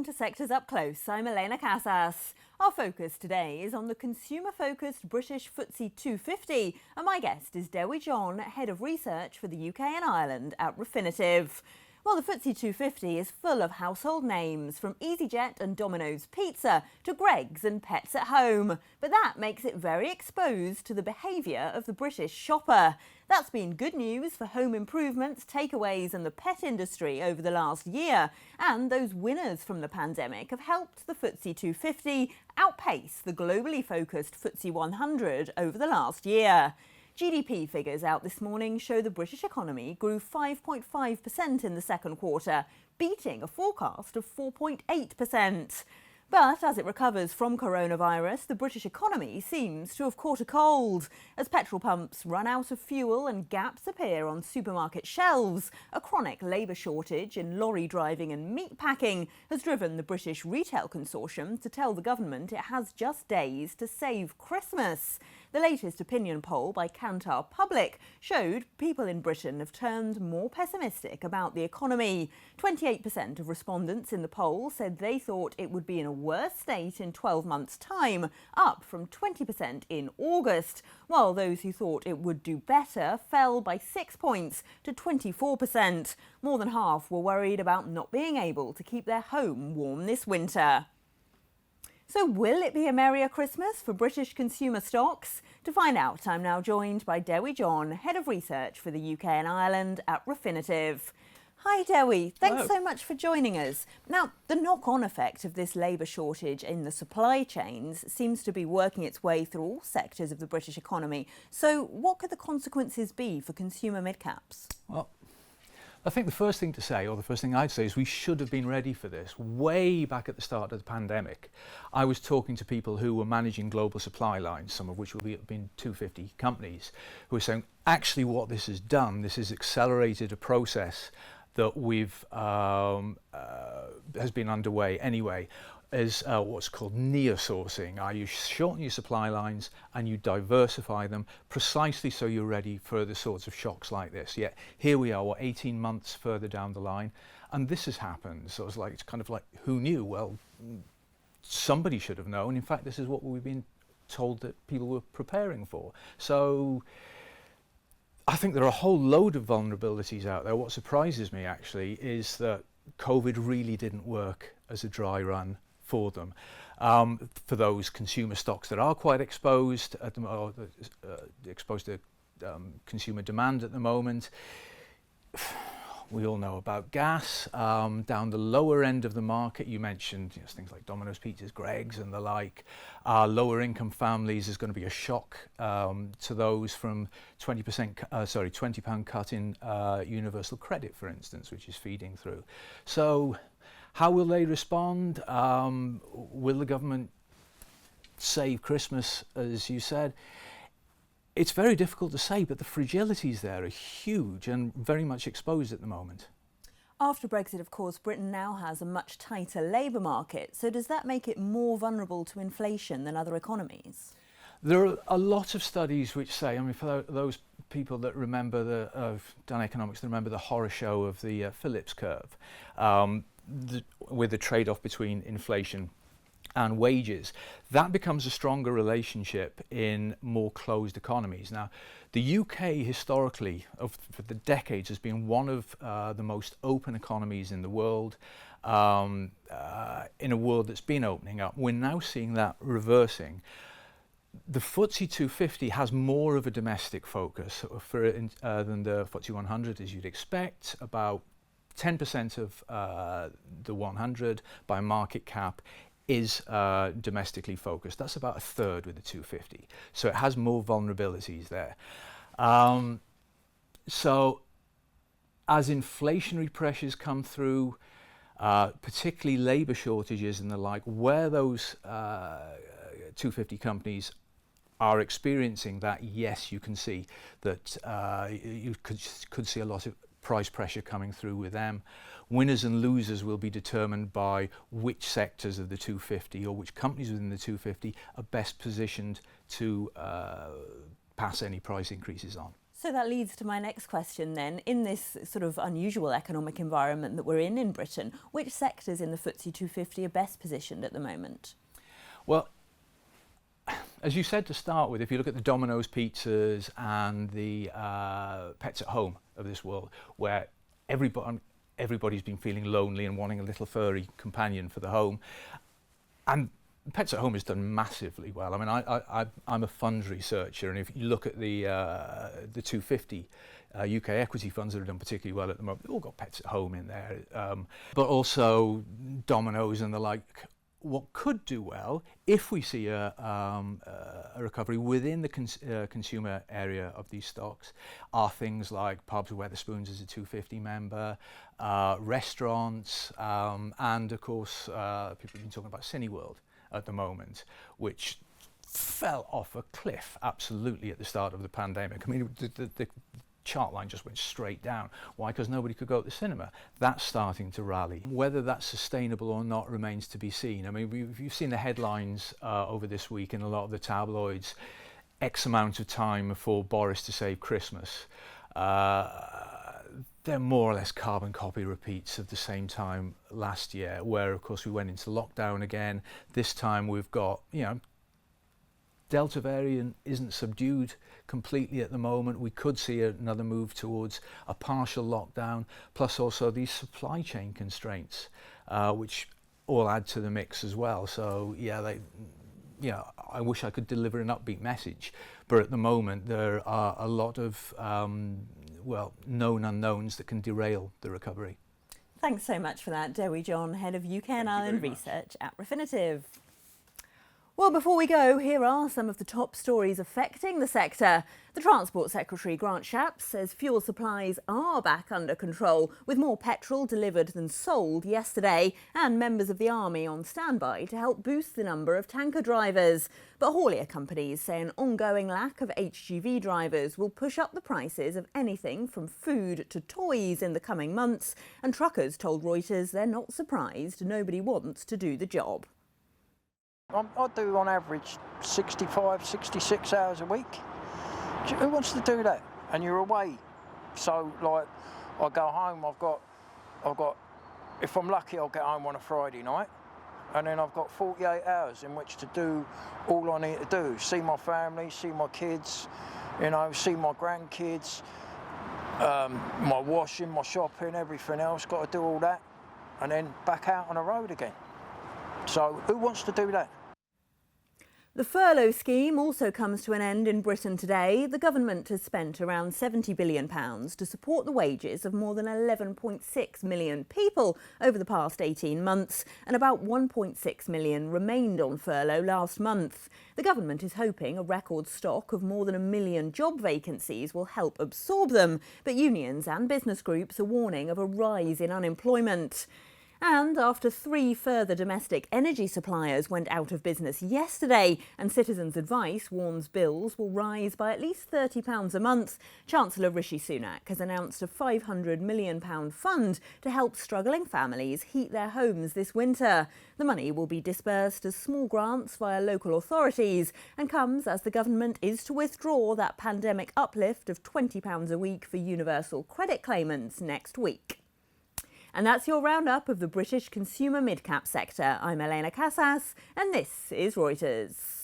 welcome to Sectors Up Close. I'm Elena Casas. Our focus today is on the consumer-focused British FTSE250, and my guest is Dewi John, Head of Research for the UK and Ireland at Refinitiv. Well, the FTSE250 is full of household names, from EasyJet and Domino's Pizza to Greggs and Pets at Home. But that makes it very exposed to the behaviour of the British shopper. That's been good news for home improvements, takeaways and the pet industry over the last year. And those winners from the pandemic have helped the FTSE250 outpace the globally focused FTSE 100 over the last year. GDP figures out this morning show the British economy grew 5.5% in the second quarter, beating a forecast of 4.8%. But as it recovers from coronavirus, the British economy seems to have caught a cold. As petrol pumps run out of fuel and gaps appear on supermarket shelves, a chronic labour shortage in lorry driving and meat packing has driven the British Retail Consortium to tell the government it has just days to save Christmas. The latest opinion poll by Kantar Public showed people in Britain have turned more pessimistic about the economy. 28% of respondents in the poll said they thought it would be in a worse state in 12 months' time, up from 20% in August, while those who thought it would do better fell by 6 points to 24%. More than half were worried about not being able to keep their home warm this winter. So will it be a merrier Christmas for British consumer stocks? To find out, I'm now joined by Dewi John, Head of Research for the UK and Ireland at Refinitiv. Hi Dewi, thanks so much for joining us. Now, the knock-on effect of this labour shortage in the supply chains seems to be working its way through all sectors of the British economy. So what could the consequences be for consumer midcaps? Well, I think the first thing to say, or the first thing I'd say, is we should have been ready for this way back at the start of the pandemic. I was talking to people who were managing global supply lines, some of which will have been 250 companies, who were saying, actually what this has done, this has accelerated a process that has been underway anyway, is what's called near-sourcing. You shorten your supply lines and you diversify them precisely so you're ready for the sorts of shocks like this. Yet here we are, 18 months further down the line, and this has happened. So it's kind of like, who knew? Well, somebody should have known. In fact, this is what we've been told that people were preparing for. So I think there are a whole load of vulnerabilities out there. What surprises me actually is that COVID really didn't work as a dry run for them. For those consumer stocks that are quite exposed at exposed to consumer demand at the moment. We all know about gas. Down the lower end of the market, you mentioned things like Domino's Pizzas, Greggs and the like. Lower income families is going to be a shock to those from £20 cut in universal credit, for instance, which is feeding through. So how will they respond? Will the government save Christmas, as you said? It's very difficult to say, but the fragilities there are huge and very much exposed at the moment. After Brexit, of course, Britain now has a much tighter labour market. So does that make it more vulnerable to inflation than other economies? There are a lot of studies which say, I mean, for those people that remember done economics, that remember the horror show of the Phillips curve, with the trade-off between inflation and wages, that becomes a stronger relationship in more closed economies. Now, the UK historically, for the decades, has been one of the most open economies in the world, in a world that's been opening up. We're now seeing that reversing. The FTSE 250 has more of a domestic focus than the FTSE 100, as you'd expect. About 10% of the 100 by market cap is domestically focused. That's about a third with the 250. So it has more vulnerabilities there. So as inflationary pressures come through, particularly labour shortages and the like, where those 250 companies are experiencing that, yes, you can see that you could see a lot of price pressure coming through with them. Winners and losers will be determined by which sectors of the 250 or which companies within the 250 are best positioned to pass any price increases on. So that leads to my next question then. In this sort of unusual economic environment that we're in Britain, which sectors in the FTSE 250 are best positioned at the moment? Well, as you said to start with, if you look at the Domino's pizzas and the Pets at Home of this world, where everybody's been feeling lonely and wanting a little furry companion for the home, and Pets at Home has done massively well. I mean, I'm a funds researcher, and if you look at the 250 UK equity funds that have done particularly well at the moment, they've all got Pets at Home in there, but also Domino's and the like. What could do well if we see a recovery within the consumer area of these stocks are things like pubs. Wetherspoons is a 250 member, restaurants, and of course people have been talking about Cineworld at the moment, which fell off a cliff absolutely at the start of the pandemic. I mean, the chart line just went straight down. Why? Because nobody could go to the cinema. That's starting to rally. Whether that's sustainable or not remains to be seen. I mean, you've seen the headlines over this week in a lot of the tabloids, X amount of time for Boris to save Christmas. They're more or less carbon copy repeats of the same time last year, where of course we went into lockdown again. This time we've got, Delta variant isn't subdued completely at the moment. We could see another move towards a partial lockdown, plus also these supply chain constraints, which all add to the mix as well. So I wish I could deliver an upbeat message, but at the moment there are a lot of known unknowns that can derail the recovery. Thanks so much for that, Dewi John, Head of UK and Ireland Research at Refinitiv. Well, before we go, here are some of the top stories affecting the sector. The Transport Secretary, Grant Shapps, says fuel supplies are back under control, with more petrol delivered than sold yesterday, and members of the Army on standby to help boost the number of tanker drivers. But haulier companies say an ongoing lack of HGV drivers will push up the prices of anything from food to toys in the coming months, and truckers told Reuters they're not surprised nobody wants to do the job. I do on average 65, 66 hours a week. Who wants to do that? And you're away. So like I go home, I've got, if I'm lucky, I'll get home on a Friday night. And then I've got 48 hours in which to do all I need to do. See my family, see my kids, see my grandkids, my washing, my shopping, everything else. Got to do all that. And then back out on the road again. So who wants to do that? The furlough scheme also comes to an end in Britain today. The government has spent around £70 billion to support the wages of more than 11.6 million people over the past 18 months, and about 1.6 million remained on furlough last month. The government is hoping a record stock of more than 1 million job vacancies will help absorb them, but unions and business groups are warning of a rise in unemployment. And after 3 further domestic energy suppliers went out of business yesterday, and Citizens Advice warns bills will rise by at least £30 a month, Chancellor Rishi Sunak has announced a £500 million fund to help struggling families heat their homes this winter. The money will be disbursed as small grants via local authorities and comes as the government is to withdraw that pandemic uplift of £20 a week for universal credit claimants next week. And that's your roundup of the British consumer mid-cap sector. I'm Elena Casas, and this is Reuters.